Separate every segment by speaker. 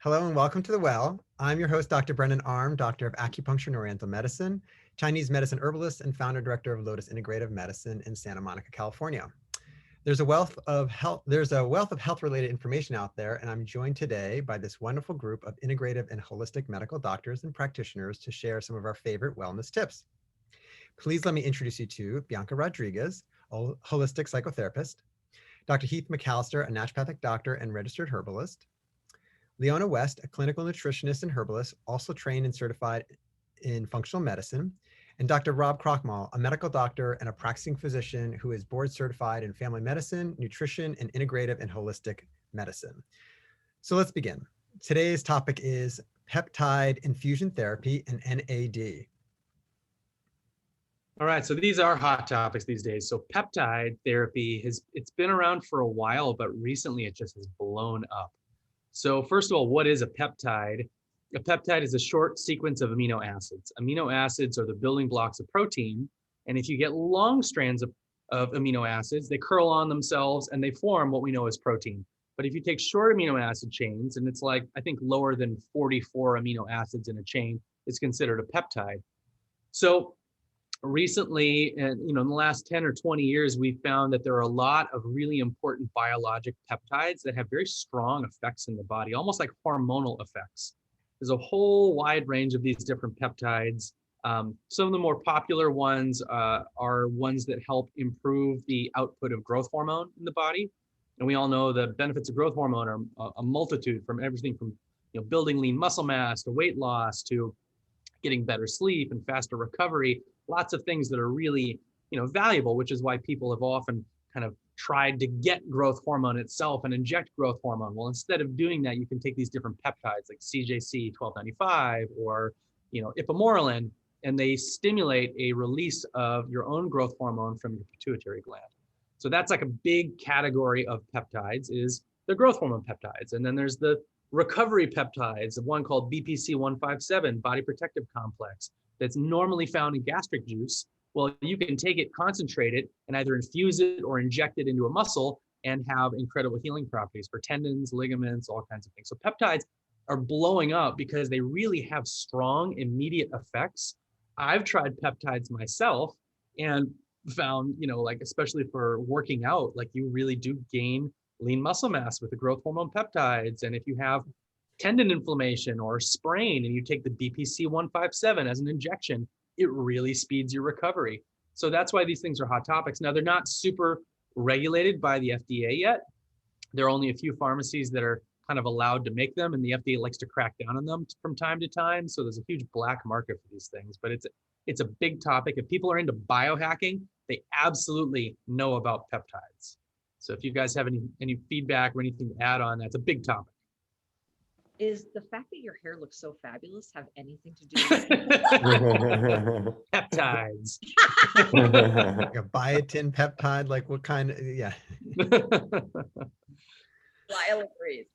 Speaker 1: Hello and welcome to The Well. I'm your host, Dr. Brendan Arm, Doctor of Acupuncture and Oriental Medicine, Chinese medicine herbalist, and founder director of Lotus Integrative Medicine in Santa Monica, California. There's a wealth of health-related information out there, and I'm joined today by this wonderful group of integrative and holistic medical doctors and practitioners to share some of our favorite wellness tips. Please let me introduce you to Bianca Rodriguez, a holistic psychotherapist, Dr. Heath McAllister, a naturopathic doctor and registered herbalist, Leona West, a clinical nutritionist and herbalist, also trained and certified in functional medicine, and Dr. Rob Krochmal, a medical doctor and a practicing physician who is board certified in family medicine, nutrition, and integrative and holistic medicine. So let's begin. Today's topic is peptide infusion therapy and NAD.
Speaker 2: All right, so these are hot topics these days. So peptide therapy it's been around for a while, but recently it just has blown up. So first of all, what is a peptide? A peptide is a short sequence of amino acids. Amino acids are the building blocks of protein. And if you get long strands of amino acids, they curl on themselves and they form what we know as protein. But if you take short amino acid chains, and it's like, I think lower than 44 amino acids in a chain, it's considered a peptide. So recently, and in the last 10 or 20 years, we've found that there are a lot of really important biologic peptides that have very strong effects in the body, almost like hormonal effects. There's a whole wide range of these different peptides. Some of the more popular ones are ones that help improve the output of growth hormone in the body. And we all know the benefits of growth hormone are a multitude, from everything from building lean muscle mass to weight loss to getting better sleep and faster recovery. Lots of things that are really, valuable, which is why people have often kind of tried to get growth hormone itself and inject growth hormone. Well, instead of doing that, you can take these different peptides like CJC 1295 or, ipamorelin, and they stimulate a release of your own growth hormone from your pituitary gland. So that's like a big category of peptides, is the growth hormone peptides. And then there's the recovery peptides, one called BPC 157, body protective complex, that's normally found in gastric juice. Well, you can take it, concentrate it, and either infuse it or inject it into a muscle and have incredible healing properties for tendons, ligaments, all kinds of things. So peptides are blowing up because they really have strong, immediate effects. I've tried peptides myself and found, especially for working out, like you really do gain lean muscle mass with the growth hormone peptides. And if you have tendon inflammation or sprain and you take the BPC 157 as an injection, it really speeds your recovery. So that's why these things are hot topics. Now, they're not super regulated by the FDA yet. There are only a few pharmacies that are kind of allowed to make them, and the FDA likes to crack down on them from time to time. So there's a huge black market for these things, but it's a big topic. If people are into biohacking, they absolutely know about peptides. So if you guys have any feedback or anything to add on, that's a big topic.
Speaker 3: Is the fact that your hair looks so fabulous have anything to do with
Speaker 2: peptides?
Speaker 1: Like a biotin peptide, like what kind of, yeah.
Speaker 3: Lyle agrees.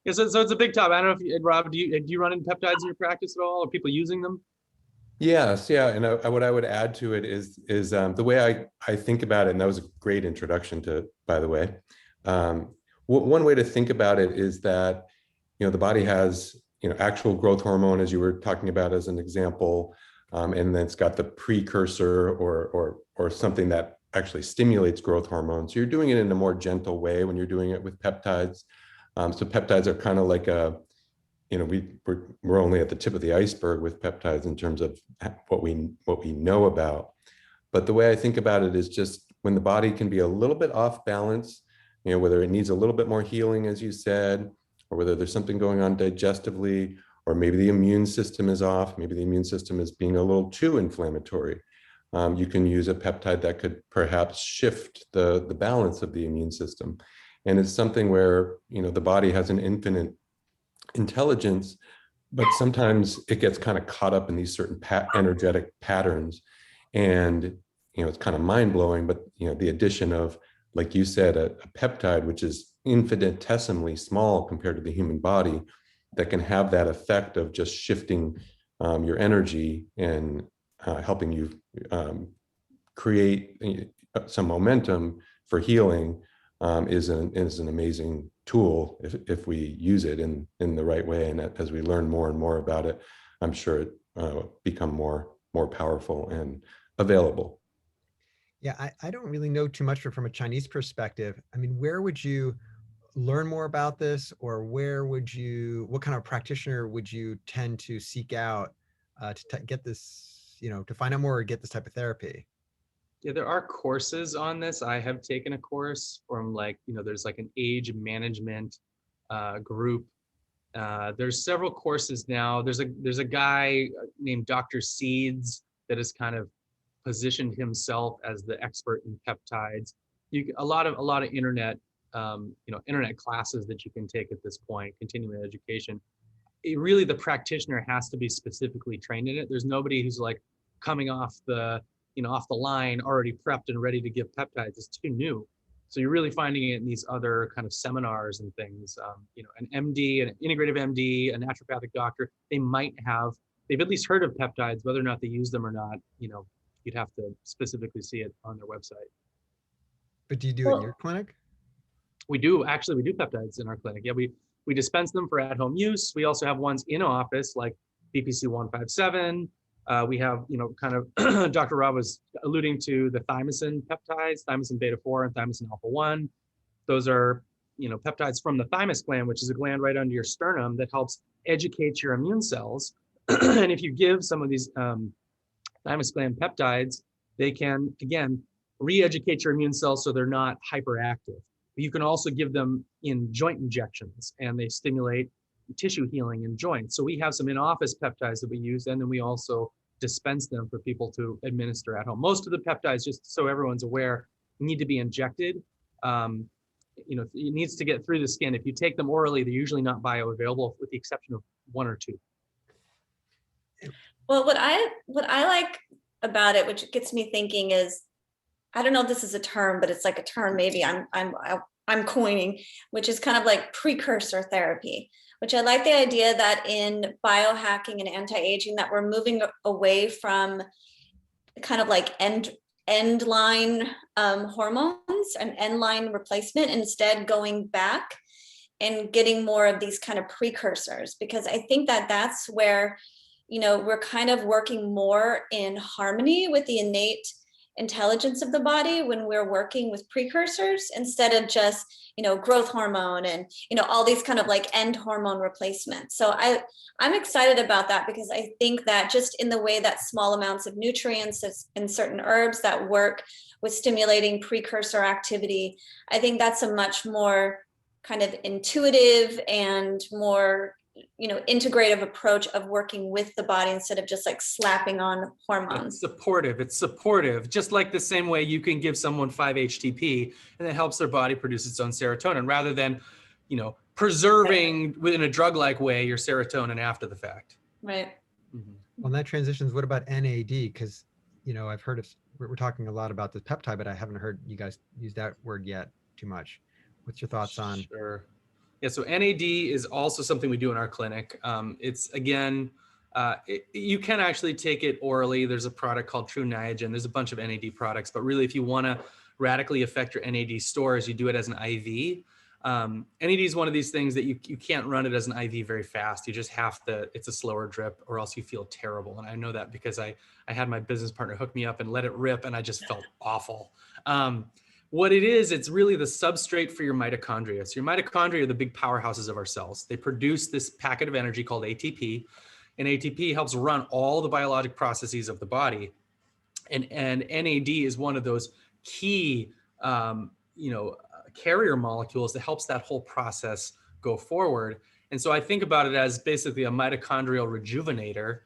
Speaker 2: Yeah, so it's a big topic. I don't know if Rob, do you run into peptides in your practice at all? Are people using them?
Speaker 4: Yes, yeah, and what I would add to it is the way I think about it, and that was a great introduction to, by the way. One way to think about it is that the body has actual growth hormone, as you were talking about as an example, and then it's got the precursor or something that actually stimulates growth hormone. So you're doing it in a more gentle way when you're doing it with peptides. So peptides are kind of like we're only at the tip of the iceberg with peptides in terms of what we know about. But the way I think about it is just when the body can be a little bit off balance, whether it needs a little bit more healing, as you said, or whether there's something going on digestively, or maybe the immune system is off, maybe the immune system is being a little too inflammatory. You can use a peptide that could perhaps shift the balance of the immune system. And it's something where, the body has an infinite intelligence, but sometimes it gets kind of caught up in these certain energetic patterns. And, it's kind of mind blowing, but, the addition of, like you said, a peptide, which is infinitesimally small compared to the human body, that can have that effect of just shifting your energy and helping you create some momentum for healing is an amazing tool if we use it in the right way. And as we learn more and more about it, I'm sure it become more powerful and available.
Speaker 1: Yeah, I don't really know too much from a Chinese perspective. I mean, where would you learn more about this, or what kind of practitioner would you tend to seek out to get this, to find out more or get this type of therapy?
Speaker 2: Yeah, there are courses on this. I have taken a course from there's like an age management group. There's several courses now. There's a guy named Dr. Seeds that has kind of positioned himself as the expert in peptides. A lot of internet internet classes that you can take at this point, continuing education. Really, the practitioner has to be specifically trained in it. There's nobody who's like coming off the line already prepped and ready to give peptides. It's too new. So you're really finding it in these other kind of seminars and things. An MD, an integrative MD, a naturopathic doctor, they've at least heard of peptides. Whether or not they use them or not, you'd have to specifically see it on their website.
Speaker 1: But do you do it in your clinic?
Speaker 2: We do peptides in our clinic. Yeah, we dispense them for at-home use. We also have ones in office like BPC 157. We have, kind of Dr. Rob was alluding to the thymosin peptides, thymosin beta 4 and thymosin alpha 1. Those are, peptides from the thymus gland, which is a gland right under your sternum that helps educate your immune cells. And if you give some of these thymus gland peptides, they can, again, re-educate your immune cells so they're not hyperactive. You can also give them in joint injections, and they stimulate tissue healing in joints. So we have some in-office peptides that we use, and then we also dispense them for people to administer at home. Most of the peptides, just so everyone's aware, need to be injected. It needs to get through the skin. If you take them orally, they're usually not bioavailable, with the exception of one or two.
Speaker 5: Well, what I like about it, which gets me thinking, is, I don't know if this is a term, but it's like a term maybe I'm coining, which is kind of like precursor therapy, which I like the idea that in biohacking and anti-aging that we're moving away from kind of like end line hormones and end line replacement, instead going back and getting more of these kind of precursors, because I think that that's where, we're kind of working more in harmony with the innate intelligence of the body when we're working with precursors, instead of just growth hormone and all these kind of like end hormone replacements. So I'm excited about that, because I think that just in the way that small amounts of nutrients in certain herbs that work with stimulating precursor activity, I think that's a much more kind of intuitive and more integrative approach of working with the body, instead of just like slapping on hormones.
Speaker 2: It's supportive, just like the same way you can give someone 5-HTP and it helps their body produce its own serotonin, rather than, preserving within a drug-like way your serotonin after the fact.
Speaker 5: Right.
Speaker 2: Mm-hmm.
Speaker 1: Well, that transitions. What about NAD? Because, I've heard of, we're talking a lot about the peptide, but I haven't heard you guys use that word yet too much. What's your thoughts on?
Speaker 2: Sure. Yeah, so NAD is also something we do in our clinic. It's, again, you can actually take it orally. There's a product called True Niagen. There's a bunch of NAD products, but really, if you want to radically affect your NAD stores, you do it as an IV. NAD is one of these things that you can't run it as an IV very fast. You just have to, it's a slower drip, or else you feel terrible. And I know that because I had my business partner hook me up and let it rip, and I just felt awful. What it is, it's really the substrate for your mitochondria. So your mitochondria are the big powerhouses of our cells. They produce this packet of energy called ATP, and ATP helps run all the biologic processes of the body. And NAD is one of those key, carrier molecules that helps that whole process go forward. And so I think about it as basically a mitochondrial rejuvenator.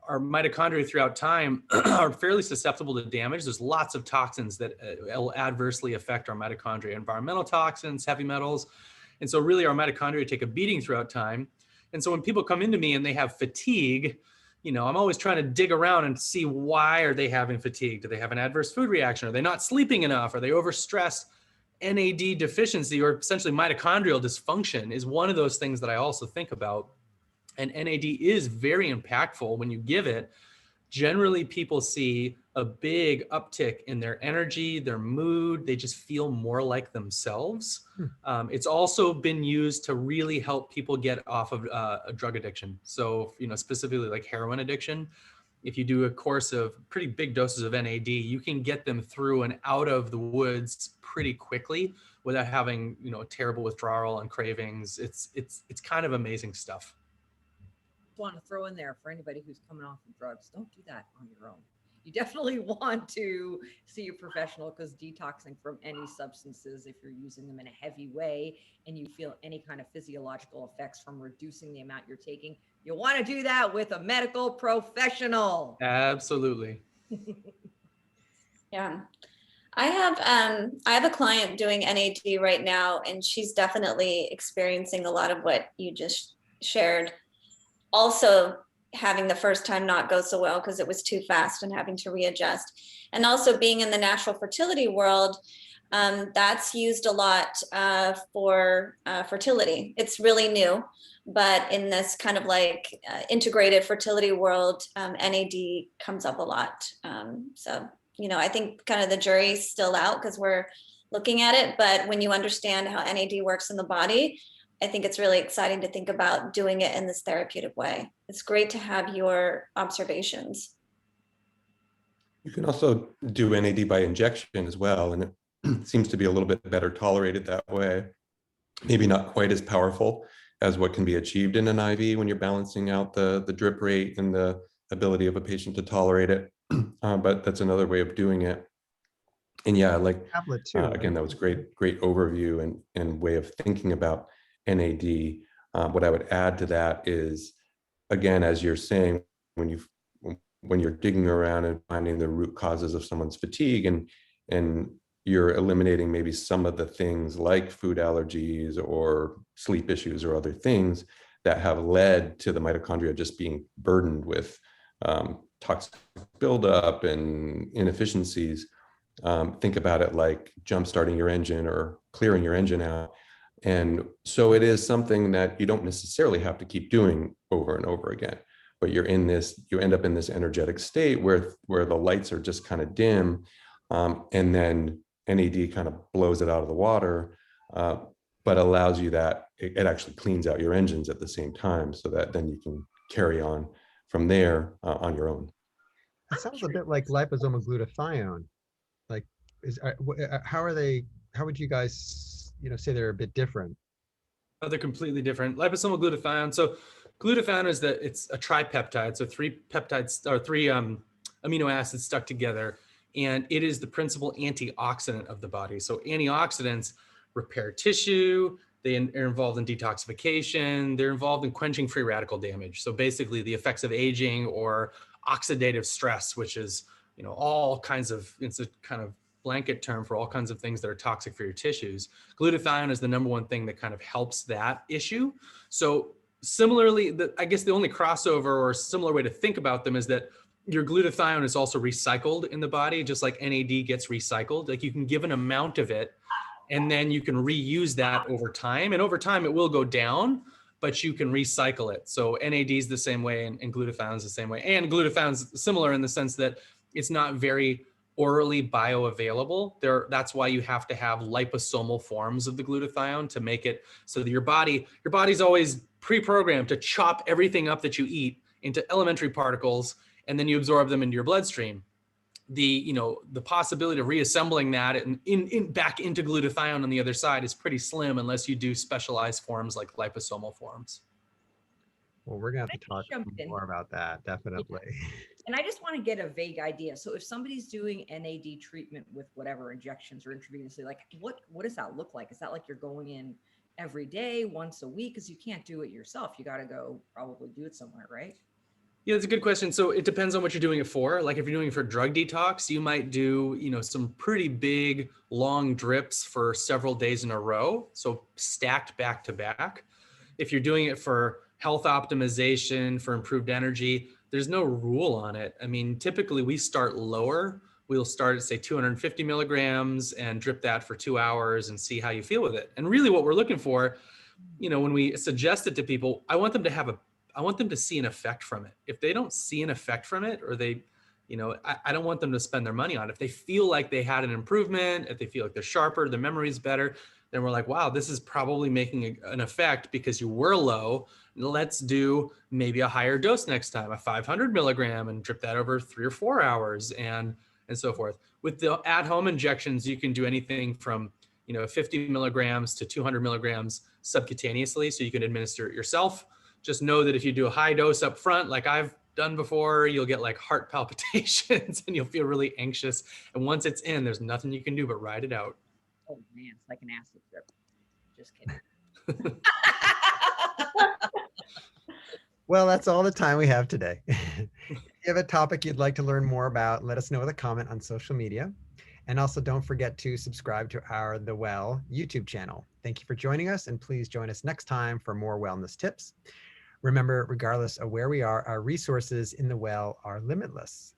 Speaker 2: Our mitochondria throughout time are fairly susceptible to damage. There's lots of toxins that will adversely affect our mitochondria, environmental toxins, heavy metals. And so really our mitochondria take a beating throughout time. And so when people come into me and they have fatigue, I'm always trying to dig around and see, why are they having fatigue? Do they have an adverse food reaction? Are they not sleeping enough? Are they overstressed? NAD deficiency, or essentially mitochondrial dysfunction, is one of those things that I also think about. And NAD is very impactful when you give it generally people see a big uptick in their energy, their mood. They just feel more like themselves. It's also been used to really help people get off of a drug addiction. So, specifically like heroin addiction. If you do a course of pretty big doses of NAD, you can get them through and out of the woods pretty quickly without having, terrible withdrawal and cravings. It's kind of amazing stuff.
Speaker 3: Want to throw in there for anybody who's coming off of drugs, don't do that on your own. You definitely want to see a professional, because detoxing from any substances, if you're using them in a heavy way and you feel any kind of physiological effects from reducing the amount you're taking, you want to do that with a medical professional.
Speaker 2: Absolutely.
Speaker 5: Yeah. I have a client doing NAD right now, and she's definitely experiencing a lot of what you just shared. Also having the first time not go so well because it was too fast and having to readjust. And also being in the natural fertility world, that's used a lot for fertility. It's really new, but in this kind of like integrated fertility world, NAD comes up a lot. So, I think kind of the jury's still out because we're looking at it, but when you understand how NAD works in the body, I think it's really exciting to think about doing it in this therapeutic way. It's great to have your observations.
Speaker 4: You can also do NAD by injection as well, and it seems to be a little bit better tolerated that way. Maybe not quite as powerful as what can be achieved in an IV when you're balancing out the drip rate and the ability of a patient to tolerate it. But that's another way of doing it. And yeah, like
Speaker 1: Tablet too.
Speaker 4: again, that was great overview and way of thinking about NAD. What I would add to that is, again, as you're saying, when you're digging around and finding the root causes of someone's fatigue, and you're eliminating maybe some of the things like food allergies or sleep issues or other things that have led to the mitochondria just being burdened with toxic buildup and inefficiencies. Think about it like jump-starting your engine or clearing your engine out. And so it is something that you don't necessarily have to keep doing over and over again, but you end up in this energetic state where the lights are just kind of dim, and then NAD kind of blows it out of the water, but allows you that it actually cleans out your engines at the same time, so that then you can carry on from there on your own.
Speaker 1: It sounds a bit like liposomal glutathione. Like, how would you guys say they're a bit different?
Speaker 2: Oh, they're completely different. Liposomal glutathione. So glutathione it's a tripeptide. So three peptides or three amino acids stuck together. And it is the principal antioxidant of the body. So antioxidants repair tissue. They are involved in detoxification. They're involved in quenching free radical damage. So basically the effects of aging or oxidative stress, which is, all kinds of, it's a kind of blanket term for all kinds of things that are toxic for your tissues. Glutathione is the number one thing that kind of helps that issue. So similarly, I guess the only crossover or similar way to think about them is that your glutathione is also recycled in the body, just like NAD gets recycled. Like you can give an amount of it and then you can reuse that over time. And over time it will go down, but you can recycle it. So NAD is the same way and glutathione is the same way. And glutathione is similar in the sense that it's not very orally bioavailable. That's why you have to have liposomal forms of the glutathione to make it so that your body's always pre-programmed to chop everything up that you eat into elementary particles, and then you absorb them into your bloodstream. The possibility of reassembling that and back into glutathione on the other side is pretty slim unless you do specialized forms like liposomal forms.
Speaker 1: Well, we're gonna have to talk more about that, definitely.
Speaker 3: And I just want to get a vague idea. So if somebody's doing NAD treatment with whatever injections or intravenously, like what does that look like? Is that like you're going in every day, once a week? Because you can't do it yourself. You got to go probably do it somewhere, right?
Speaker 2: Yeah, that's a good question. So it depends on what you're doing it for. Like if you're doing it for drug detox, you might do, some pretty big long drips for several days in a row. So stacked back to back. If you're doing it for health optimization, for improved energy, there's no rule on it. I mean, typically we start lower. We'll start at say 250 milligrams and drip that for 2 hours and see how you feel with it. And really what we're looking for, when we suggest it to people, I want them to have a I want them to see an effect from it. If they don't see an effect from it, or they, I don't want them to spend their money on it. If they feel like they had an improvement, if they feel like they're sharper, their memory's better, then we're like, wow, this is probably making an effect because you were low. Let's do maybe a higher dose next time, a 500 milligram, and drip that over 3 or 4 hours, and so forth. With the at-home injections, you can do anything from 50 milligrams to 200 milligrams subcutaneously, so you can administer it yourself. Just know that if you do a high dose up front, like I've done before, you'll get like heart palpitations and you'll feel really anxious. And once it's in, there's nothing you can do but ride it out.
Speaker 3: Oh man, it's like an acid trip. Just kidding.
Speaker 1: Well, that's all the time we have today. If you have a topic you'd like to learn more about, let us know with a comment on social media. And also don't forget to subscribe to our The Well YouTube channel. Thank you for joining us, and please join us next time for more wellness tips. Remember, regardless of where we are, our resources in The Well are limitless.